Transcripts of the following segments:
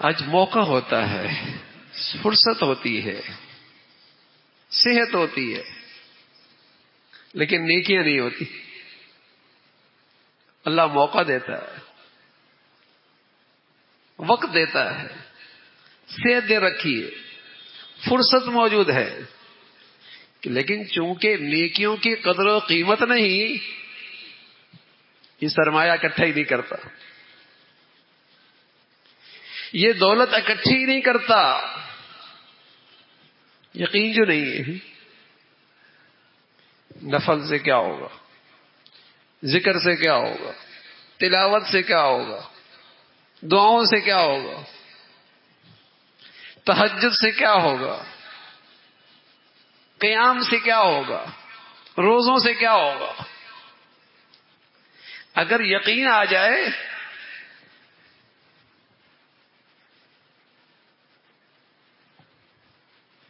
آج موقع ہوتا ہے، فرصت ہوتی ہے، صحت ہوتی ہے، لیکن نیکیاں نہیں ہوتی۔ اللہ موقع دیتا ہے، وقت دیتا ہے، صحت دے رکھی ہے، فرصت موجود ہے، لیکن چونکہ نیکیوں کی قدر و قیمت نہیں، یہ سرمایہ اکٹھا ہی نہیں کرتا، یہ دولت اکٹھی ہی نہیں کرتا، یقین جو نہیں ہے۔ نفل سے کیا ہوگا، ذکر سے کیا ہوگا، تلاوت سے کیا ہوگا، دعاؤں سے کیا ہوگا، تہجد سے کیا ہوگا، قیام سے کیا ہوگا، روزوں سے کیا ہوگا۔ اگر یقین آ جائے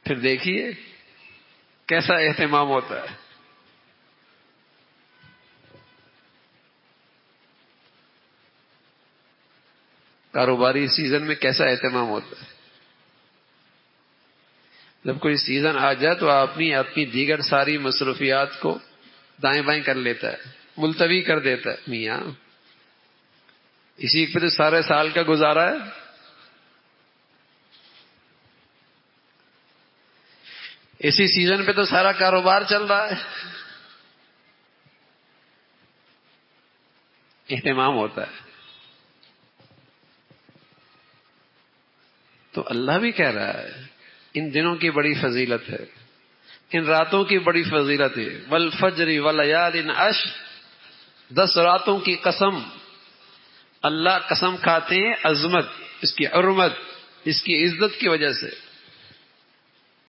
پھر دیکھیے کیسا اہتمام ہوتا ہے۔ کاروباری سیزن میں کیسا اہتمام ہوتا ہے۔ جب کوئی سیزن آ جائے تو اپنی دیگر ساری مصروفیات کو دائیں بائیں کر لیتا ہے، ملتوی کر دیتا ہے۔ میاں اسی پہ تو سارے سال کا گزارا ہے۔ اسی سیزن پہ تو سارا کاروبار چل رہا ہے۔ اہتمام ہوتا ہے۔ تو اللہ بھی کہہ رہا ہے ان دنوں کی بڑی فضیلت ہے، ان راتوں کی بڑی فضیلت ہے۔ والفجر ولیال عشر، 10 راتوں کی قسم۔ اللہ قسم کھاتے ہیں عظمت، اس کی حرمت، اس کی عزت کی وجہ سے۔